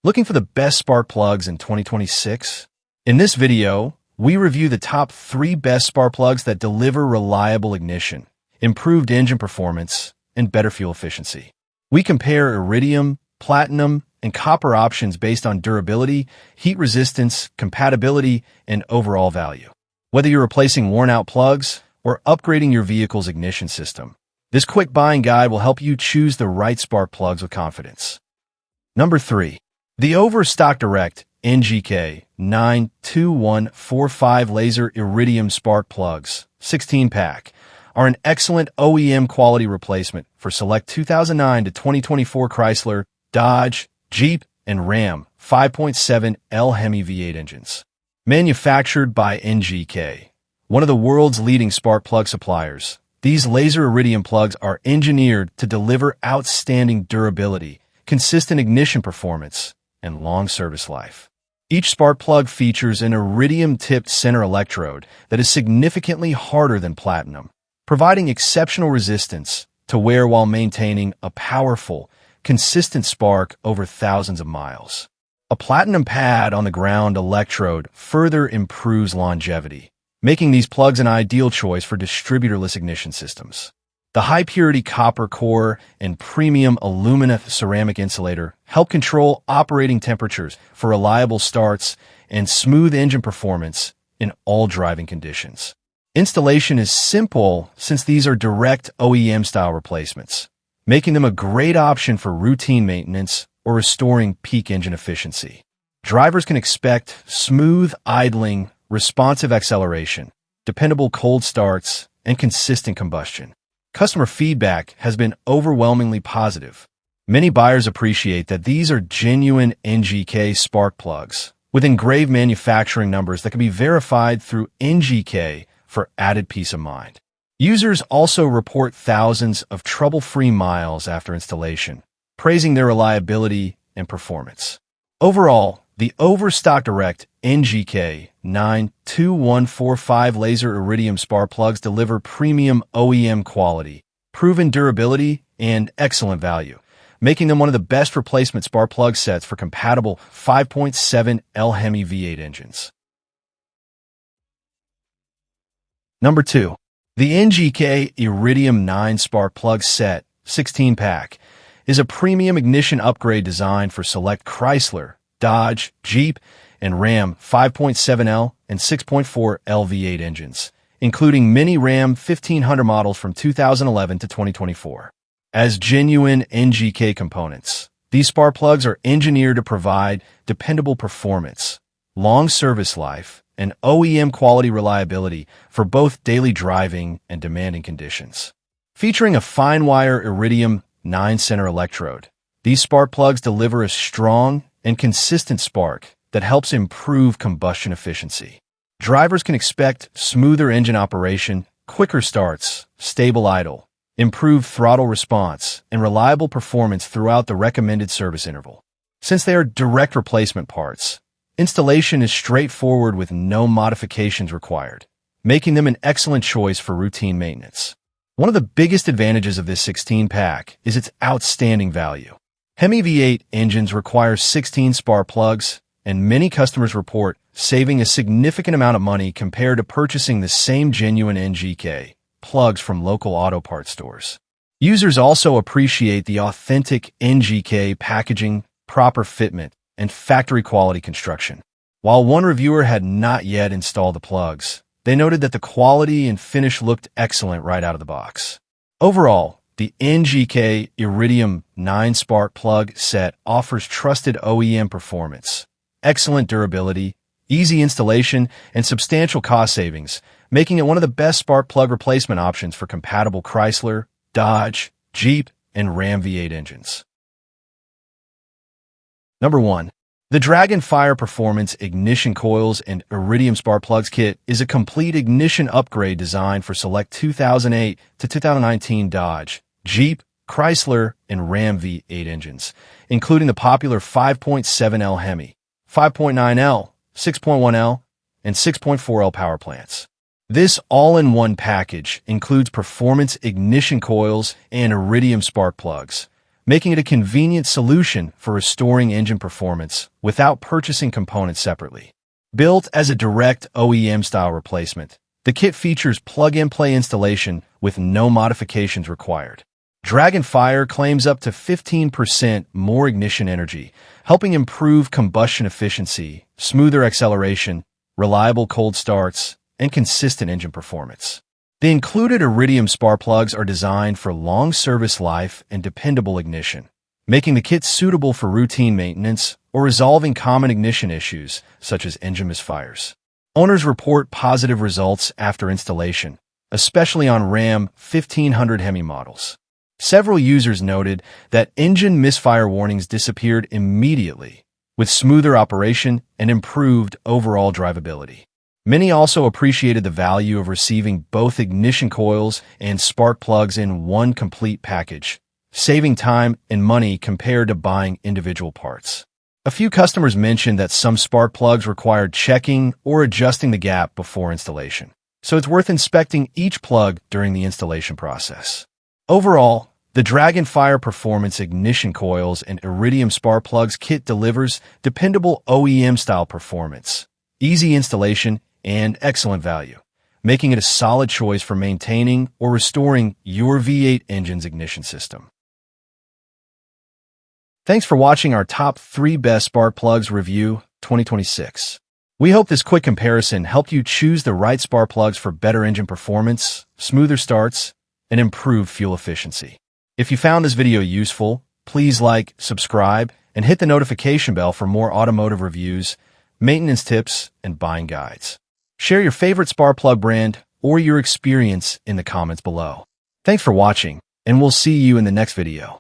Looking for the best spark plugs in 2026? In this video, we review the top 3 best spark plugs that deliver reliable ignition, improved engine performance, and better fuel efficiency. We compare iridium, platinum, and copper options based on durability, heat resistance, compatibility, and overall value. Whether you're replacing worn-out plugs or upgrading your vehicle's ignition system, this quick buying guide will help you choose the right spark plugs with confidence. Number 3. The Overstock Direct NGK 92145 Laser Iridium Spark Plugs 16-pack are an excellent OEM quality replacement for select 2009 to 2024 Chrysler, Dodge, Jeep, and Ram 5.7L Hemi V8 engines. Manufactured by NGK, one of the world's leading spark plug suppliers, these laser iridium plugs are engineered to deliver outstanding durability, consistent ignition performance, and long service life. Each spark plug features an iridium-tipped center electrode that is significantly harder than platinum, providing exceptional resistance to wear while maintaining a powerful, consistent spark over thousands of miles. A platinum pad on the ground electrode further improves longevity, making these plugs an ideal choice for distributorless ignition systems. The high-purity copper core and premium alumina ceramic insulator help control operating temperatures for reliable starts and smooth engine performance in all driving conditions. Installation is simple since these are direct OEM-style replacements, making them a great option for routine maintenance or restoring peak engine efficiency. Drivers can expect smooth idling, responsive acceleration, dependable cold starts, and consistent combustion. Customer feedback has been overwhelmingly positive. Many buyers appreciate that these are genuine NGK spark plugs with engraved manufacturing numbers that can be verified through NGK for added peace of mind. Users also report thousands of trouble-free miles after installation, praising their reliability and performance. Overall, the Overstock Direct NGK 92145 Laser Iridium Spark Plugs deliver premium OEM quality, proven durability, and excellent value, making them one of the best replacement spark plug sets for compatible 5.7L Hemi V8 engines. Number 2. The NGK Iridium 9 Spark Plug Set 16-pack is a premium ignition upgrade designed for select Chrysler, Dodge, Jeep, and Ram 5.7L and 6.4L V8 engines, including many Ram 1500 models from 2011 to 2024. As genuine NGK components, these spark plugs are engineered to provide dependable performance, long service life, and OEM quality reliability for both daily driving and demanding conditions. Featuring a fine-wire Iridium 9 center electrode, these spark plugs deliver a strong and consistent spark that helps improve combustion efficiency. Drivers can expect smoother engine operation, quicker starts, stable idle, improved throttle response, and reliable performance throughout the recommended service interval. Since they are direct replacement parts, installation is straightforward with no modifications required, making them an excellent choice for routine maintenance. One of the biggest advantages of this 16-pack is its outstanding value. Hemi V8 engines require 16 spark plugs, and many customers report saving a significant amount of money compared to purchasing the same genuine NGK plugs from local auto parts stores. Users also appreciate the authentic NGK packaging, proper fitment, and factory-quality construction. While one reviewer had not yet installed the plugs, they noted that the quality and finish looked excellent right out of the box. Overall, the NGK Iridium 9 Spark Plug Set offers trusted OEM performance, excellent durability, easy installation, and substantial cost savings, making it one of the best spark plug replacement options for compatible Chrysler, Dodge, Jeep, and Ram V8 engines. Number 1. The Dragonfire Performance Ignition Coils and Iridium Spark Plugs Kit is a complete ignition upgrade designed for select 2008 to 2019 Dodge, Jeep, Chrysler, and Ram V8 engines, including the popular 5.7L Hemi, 5.9L, 6.1L, and 6.4L power plants. This all-in-one package includes performance ignition coils and Iridium spark plugs, making it a convenient solution for restoring engine performance without purchasing components separately. Built as a direct OEM-style replacement, the kit features plug-and-play installation with no modifications required. Dragonfire claims up to 15% more ignition energy, helping improve combustion efficiency, smoother acceleration, reliable cold starts, and consistent engine performance. The included Iridium spark plugs are designed for long service life and dependable ignition, making the kit suitable for routine maintenance or resolving common ignition issues such as engine misfires. Owners report positive results after installation, especially on Ram 1500 Hemi models. Several users noted that engine misfire warnings disappeared immediately, with smoother operation and improved overall drivability. Many also appreciated the value of receiving both ignition coils and spark plugs in one complete package, saving time and money compared to buying individual parts. A few customers mentioned that some spark plugs required checking or adjusting the gap before installation, so it's worth inspecting each plug during the installation process. Overall, the Dragonfire Performance Ignition Coils and Iridium Spark Plugs kit delivers dependable OEM-style performance, easy installation, and excellent value, making it a solid choice for maintaining or restoring your V8 engine's ignition system. Thanks for watching our top 3 best spark plugs review 2026. We hope this quick comparison helped you choose the right spark plugs for better engine performance, smoother starts, and improved fuel efficiency. If you found this video useful, please like, subscribe, and hit the notification bell for more automotive reviews, maintenance tips, and buying guides. Share your favorite spark plug brand or your experience in the comments below. Thanks for watching, and we'll see you in the next video.